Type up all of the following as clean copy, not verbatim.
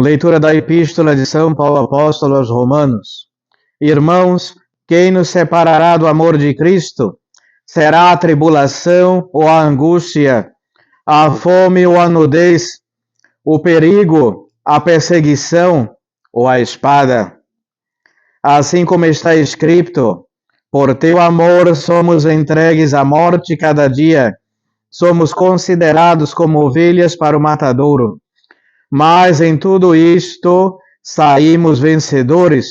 Leitura da Epístola de São Paulo Apóstolo aos Romanos. Irmãos, quem nos separará do amor de Cristo? Será a tribulação ou a angústia, a fome ou a nudez, o perigo, a perseguição ou a espada? Assim como está escrito, por teu amor somos entregues à morte cada dia, somos considerados como ovelhas para o matadouro. Mas em tudo isto saímos vencedores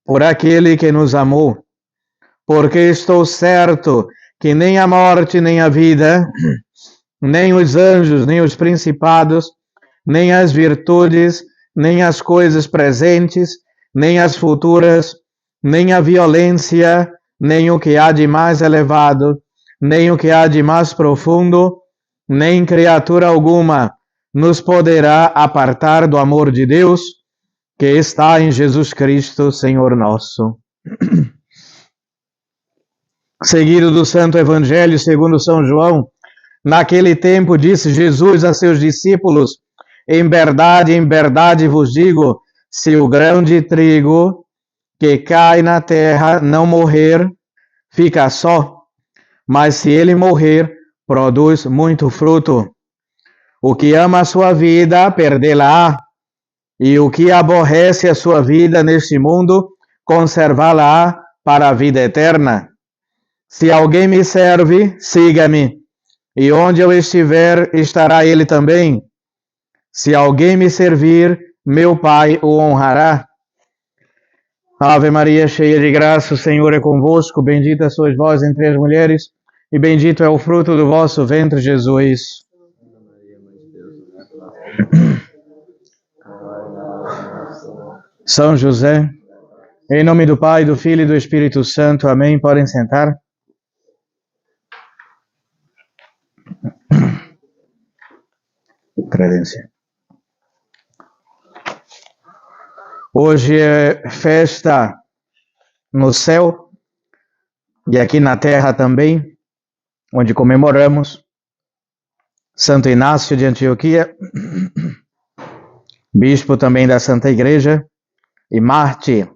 por aquele que nos amou. Porque estou certo que nem a morte, nem a vida, nem os anjos, nem os principados, nem as virtudes, nem as coisas presentes, nem as futuras, nem a violência, nem o que há de mais elevado, nem o que há de mais profundo, nem criatura alguma nos poderá apartar do amor de Deus, que está em Jesus Cristo, Senhor nosso. Seguido do Santo Evangelho segundo São João, naquele tempo disse Jesus a seus discípulos: em verdade vos digo, se o grão de trigo que cai na terra não morrer, fica só, mas se ele morrer, produz muito fruto. O que ama a sua vida, perdê-la-á, e o que aborrece a sua vida neste mundo, conservá-la-á para a vida eterna. Se alguém me serve, siga-me, e onde eu estiver, estará ele também. Se alguém me servir, meu Pai o honrará. Ave Maria, cheia de graça, o Senhor é convosco, bendita sois vós entre as mulheres, e bendito é o fruto do vosso ventre, Jesus. São José, em nome do Pai, do Filho e do Espírito Santo, amém. Podem sentar. Credência. Hoje é festa no céu e aqui na terra também, onde comemoramos Santo Inácio de Antioquia, bispo também da Santa Igreja, e Marte.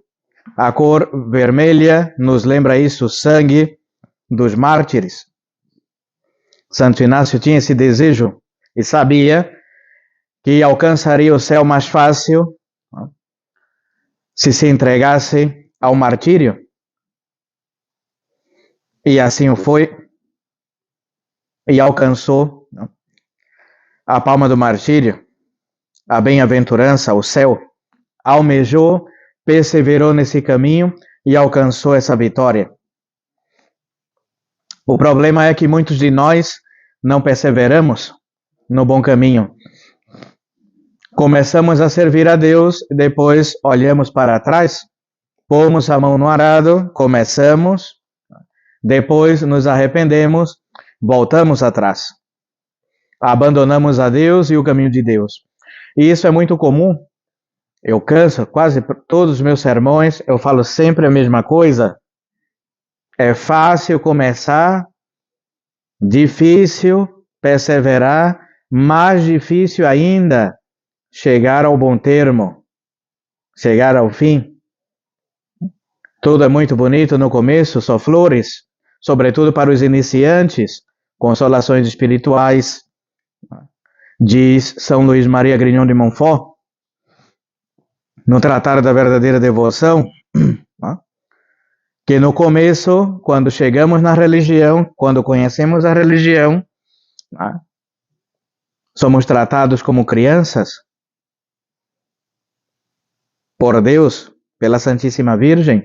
A cor vermelha nos lembra isso, o sangue dos mártires. Santo Inácio tinha esse desejo e sabia que alcançaria o céu mais fácil se entregasse ao martírio. E assim o foi, e alcançou a palma do martírio, a bem-aventurança, o céu. Almejou, perseverou nesse caminho e alcançou essa vitória. O problema é que muitos de nós não perseveramos no bom caminho. Começamos a servir a Deus, depois olhamos para trás, pomos a mão no arado, começamos, depois nos arrependemos, voltamos atrás. Abandonamos a Deus e o caminho de Deus. E isso é muito comum. Eu canso, quase todos os meus sermões, eu falo sempre a mesma coisa. É fácil começar, difícil perseverar, mais difícil ainda chegar ao bom termo, chegar ao fim. Tudo é muito bonito no começo, só flores, sobretudo para os iniciantes, consolações espirituais. Diz São Luís Maria Grignon de Montfort, no Tratar da Verdadeira Devoção, que no começo, quando chegamos na religião, quando conhecemos a religião, somos tratados como crianças por Deus, pela Santíssima Virgem,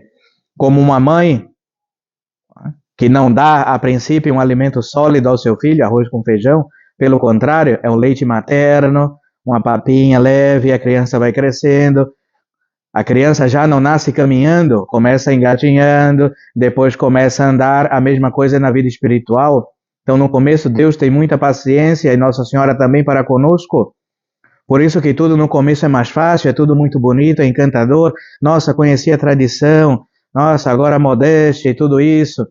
como uma mãe que não dá a princípio um alimento sólido ao seu filho, arroz com feijão. Pelo contrário, é um leite materno, uma papinha leve, a criança vai crescendo. A criança já não nasce caminhando, começa engatinhando, depois começa a andar. A mesma coisa na vida espiritual. Então, no começo, Deus tem muita paciência e Nossa Senhora também para conosco. Por isso que tudo no começo é mais fácil, é tudo muito bonito, é encantador. Nossa, conheci a tradição. Nossa, agora a modéstia e tudo isso.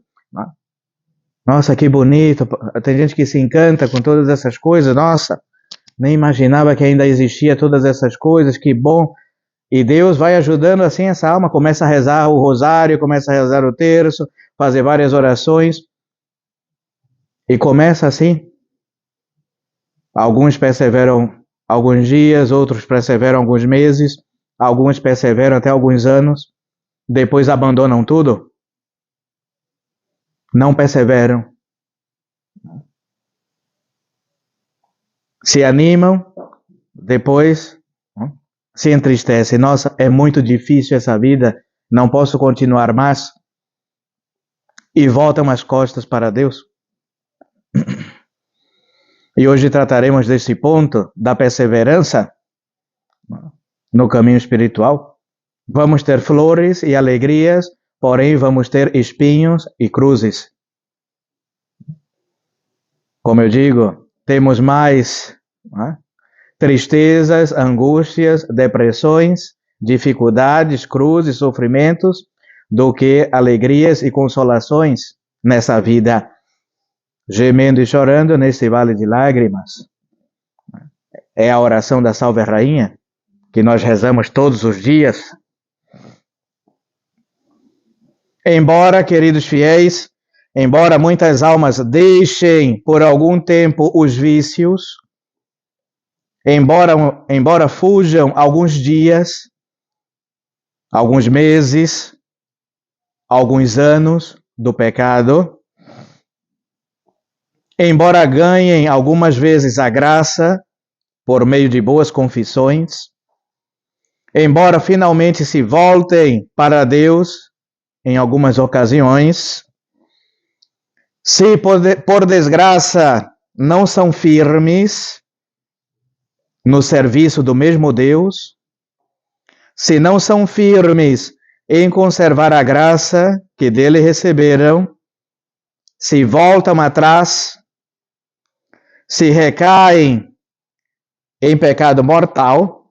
Nossa, que bonito. Tem gente que se encanta com todas essas coisas. Nossa, nem imaginava que ainda existia todas essas coisas, que bom. E Deus vai ajudando assim essa alma, começa a rezar o rosário, começa a rezar o terço, fazer várias orações, e começa assim. Alguns perseveram alguns dias, outros perseveram alguns meses, alguns perseveram até alguns anos, depois abandonam tudo, não perseveram, se animam, depois se entristecem. Nossa, é muito difícil essa vida, não posso continuar mais, e voltam as costas para Deus. E hoje trataremos desse ponto da perseverança no caminho espiritual. Vamos ter flores e alegrias, porém vamos ter espinhos e cruzes. Como eu digo, temos mais tristezas, angústias, depressões, dificuldades, cruzes, sofrimentos, do que alegrias e consolações nessa vida, gemendo e chorando nesse vale de lágrimas. É a oração da Salve Rainha, que nós rezamos todos os dias. Embora, queridos fiéis, embora muitas almas deixem por algum tempo os vícios, embora fujam alguns dias, alguns meses, alguns anos do pecado, embora ganhem algumas vezes a graça por meio de boas confissões, embora finalmente se voltem para Deus em algumas ocasiões, se por desgraça não são firmes no serviço do mesmo Deus, se não são firmes em conservar a graça que dele receberam, se voltam atrás, se recaem em pecado mortal,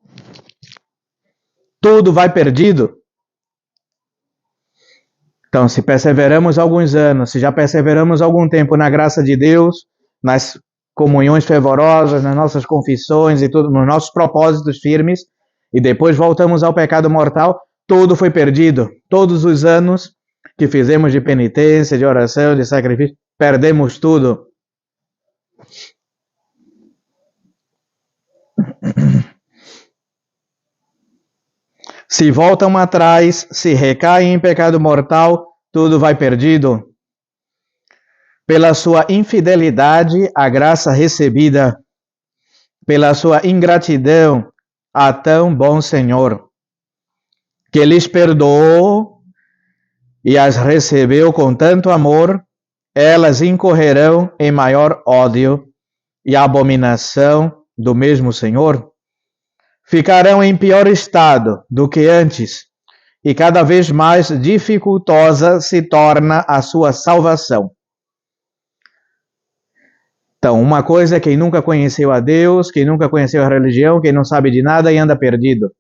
tudo vai perdido. Então, se perseveramos alguns anos, se já perseveramos algum tempo na graça de Deus, nas comunhões fervorosas, nas nossas confissões e tudo, nos nossos propósitos firmes, e depois voltamos ao pecado mortal, tudo foi perdido. Todos os anos que fizemos de penitência, de oração, de sacrifício, perdemos tudo. Se voltam atrás, se recaem em pecado mortal, tudo vai perdido. Pela sua infidelidade à graça recebida, pela sua ingratidão a tão bom Senhor, que lhes perdoou e as recebeu com tanto amor, elas incorrerão em maior ódio e abominação do mesmo Senhor. Ficarão em pior estado do que antes, e cada vez mais dificultosa se torna a sua salvação. Então, uma coisa é quem nunca conheceu a Deus, quem nunca conheceu a religião, quem não sabe de nada e anda perdido.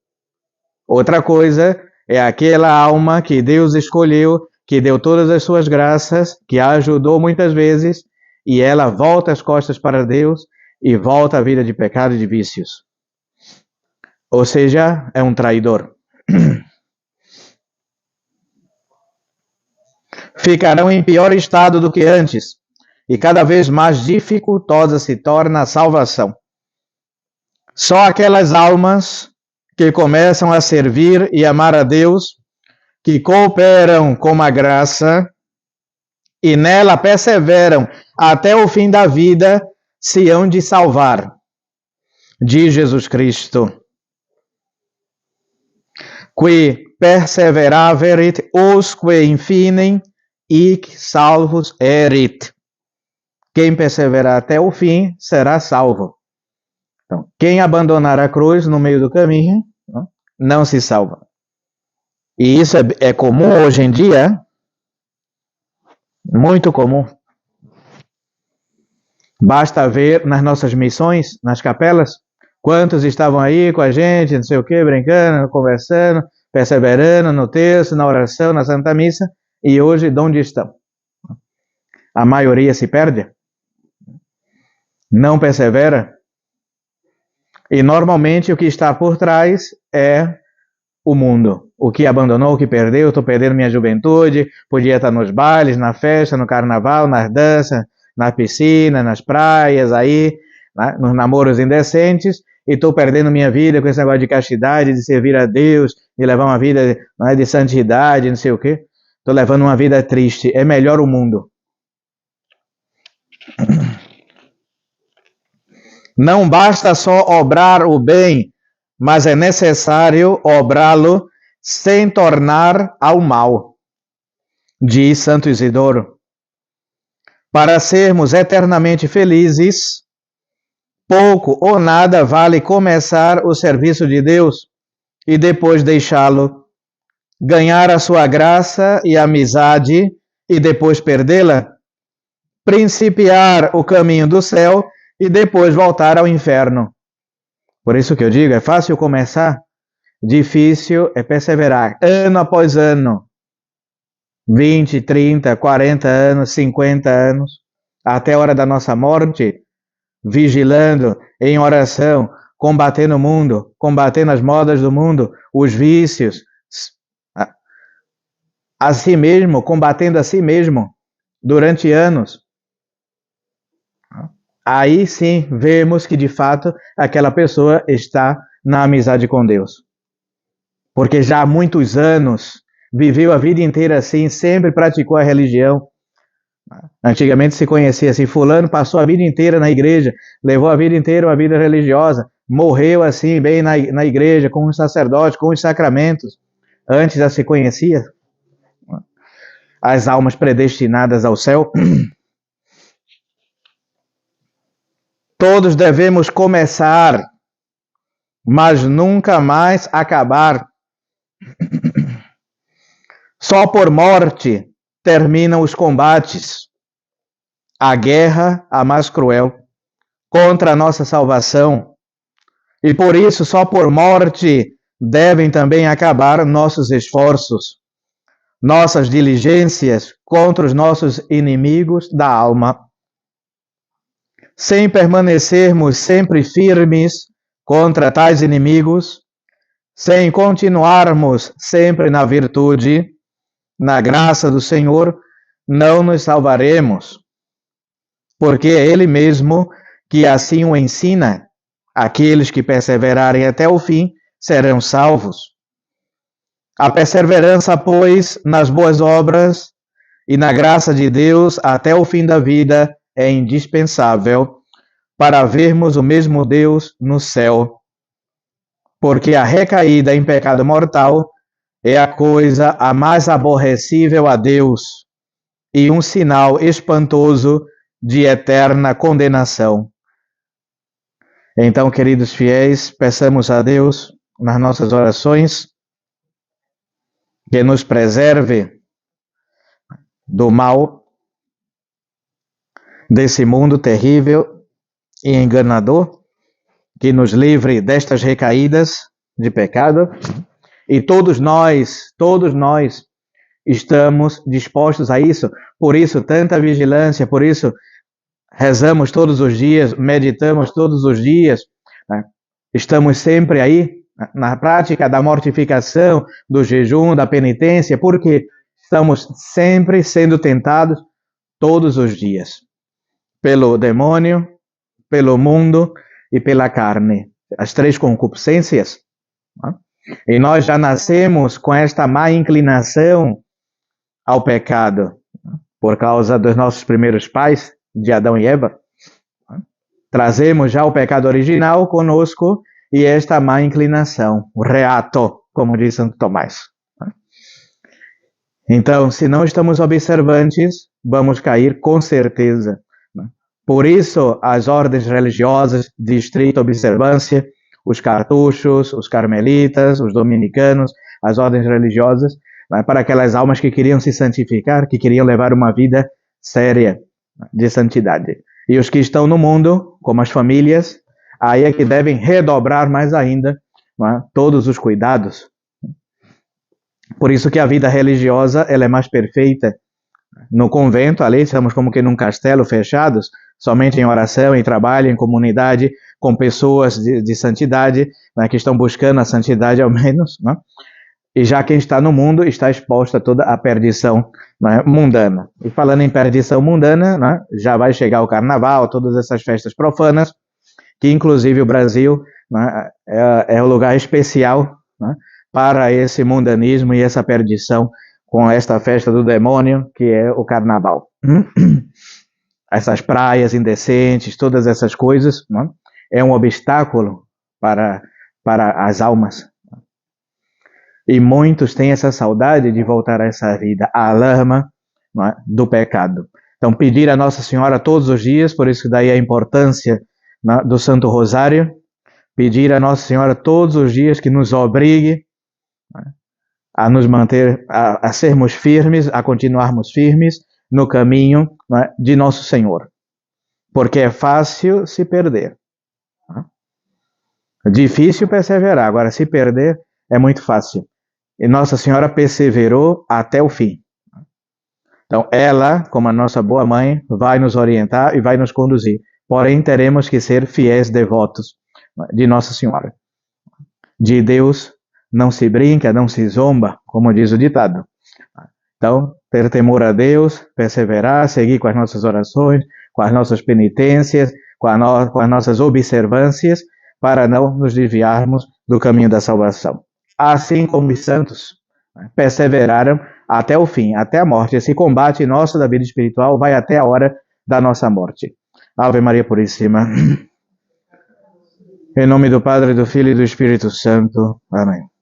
Outra coisa é aquela alma que Deus escolheu, que deu todas as suas graças, que a ajudou muitas vezes, e ela volta as costas para Deus e volta à vida de pecado e de vícios. Ou seja, é um traidor. Ficarão em pior estado do que antes, e cada vez mais dificultosa se torna a salvação. Só aquelas almas que começam a servir e amar a Deus, que cooperam com a graça e nela perseveram até o fim da vida, se hão de salvar. Diz Jesus Cristo: qui perseveraverit usque infinem, hic salvus erit. Quem perseverar até o fim será salvo. Então, quem abandonar a cruz no meio do caminho não se salva. E isso é comum hoje em dia, muito comum. Basta ver nas nossas missões, nas capelas, quantos estavam aí com a gente, não sei o que, brincando, conversando, perseverando no terço, na oração, na Santa Missa, e hoje de onde estão? A maioria se perde, não persevera, E normalmente o que está por trás é o mundo. O que abandonou, o que perdeu, estou perdendo minha juventude, podia estar nos bailes, na festa, no carnaval, nas danças, na piscina, nas praias, aí, né, nos namoros indecentes, e estou perdendo minha vida com esse negócio de castidade, de servir a Deus, de levar uma vida, né, de santidade, não sei o quê. Estou levando uma vida triste. É melhor o mundo. Não basta só obrar o bem, mas é necessário obrá-lo sem tornar ao mal, diz Santo Isidoro. Para sermos eternamente felizes, pouco ou nada vale começar o serviço de Deus e depois deixá-lo, ganhar a sua graça e amizade e depois perdê-la, principiar o caminho do céu e depois voltar ao inferno. Por isso que eu digo, é fácil começar, difícil é perseverar, ano após ano, 20, 30, 40 anos, 50 anos, até a hora da nossa morte, vigilando em oração, combatendo o mundo, combatendo as modas do mundo, os vícios, a si mesmo, combatendo a si mesmo, durante anos. Aí sim vemos que de fato aquela pessoa está na amizade com Deus. Porque já há muitos anos viveu a vida inteira assim, sempre praticou a religião. Antigamente se conhecia assim, fulano passou a vida inteira na igreja, levou a vida inteira uma vida religiosa, morreu assim, bem na igreja, com os sacerdotes, com os sacramentos. Antes já se conhecia as almas predestinadas ao céu. Todos devemos começar, mas nunca mais acabar. Só por morte terminam os combates. A guerra, a mais cruel, contra a nossa salvação. E por isso, só por morte devem também acabar nossos esforços, nossas diligências contra os nossos inimigos da alma. Sem permanecermos sempre firmes contra tais inimigos, sem continuarmos sempre na virtude, na graça do Senhor, não nos salvaremos, porque é Ele mesmo que assim o ensina. Aqueles que perseverarem até o fim serão salvos. A perseverança, pois, nas boas obras e na graça de Deus até o fim da vida é indispensável para vermos o mesmo Deus no céu, porque a recaída em pecado mortal é a coisa a mais aborrecível a Deus e um sinal espantoso de eterna condenação. Então, queridos fiéis, peçamos a Deus nas nossas orações que nos preserve do mal desse mundo terrível e enganador, que nos livre destas recaídas de pecado. E todos nós estamos dispostos a isso. Por isso, tanta vigilância, por isso rezamos todos os dias, meditamos todos os dias, né? Estamos sempre aí na prática da mortificação, do jejum, da penitência, porque estamos sempre sendo tentados todos os dias pelo demônio, pelo mundo e pela carne, as três concupiscências. Né? E nós já nascemos com esta má inclinação ao pecado, por causa dos nossos primeiros pais, de Adão e Eva. Trazemos já o pecado original conosco e esta má inclinação, o reato, como diz Santo Tomás. Então, se não estamos observantes, vamos cair com certeza. Por isso, as ordens religiosas de estrita observância, os cartuchos, os carmelitas, os dominicanos, as ordens religiosas, para aquelas almas que queriam se santificar, que queriam levar uma vida séria de santidade. E os que estão no mundo, como as famílias, aí é que devem redobrar mais ainda, todos os cuidados. Por isso que a vida religiosa ela é mais perfeita, No convento, ali, estamos como que num castelo fechados, somente em oração, em trabalho, em comunidade, com pessoas de santidade, né, que estão buscando a santidade ao menos, né? E já quem está no mundo está exposto a toda a perdição, né, mundana. E falando em perdição mundana, né, já vai chegar o carnaval, todas essas festas profanas, que inclusive o Brasil, né, é um lugar especial, né, para esse mundanismo e essa perdição com esta festa do demônio, que é o carnaval. Essas praias indecentes, todas essas coisas, né, é um obstáculo para as almas. E muitos têm essa saudade de voltar a essa vida, à lama, não é, do pecado. Então, pedir a Nossa Senhora todos os dias, por isso daí a importância, não é, do Santo Rosário, pedir a Nossa Senhora todos os dias que nos obrigue, não é, a nos manter, a sermos firmes, a continuarmos firmes no caminho, não é, de Nosso Senhor. Porque é fácil se perder. Não é? Difícil perseverar, agora se perder é muito fácil. E Nossa Senhora perseverou até o fim. Então, ela, como a nossa boa mãe, vai nos orientar e vai nos conduzir. Porém, teremos que ser fiéis devotos de Nossa Senhora. De Deus não se brinca, não se zomba, como diz o ditado. Então, ter temor a Deus, perseverar, seguir com as nossas orações, com as nossas penitências, com as nossas observâncias, para não nos desviarmos do caminho da salvação. Assim como os santos perseveraram até o fim, até a morte. Esse combate nosso da vida espiritual vai até a hora da nossa morte. Ave Maria Puríssima. Em nome do Padre, do Filho e do Espírito Santo. Amém.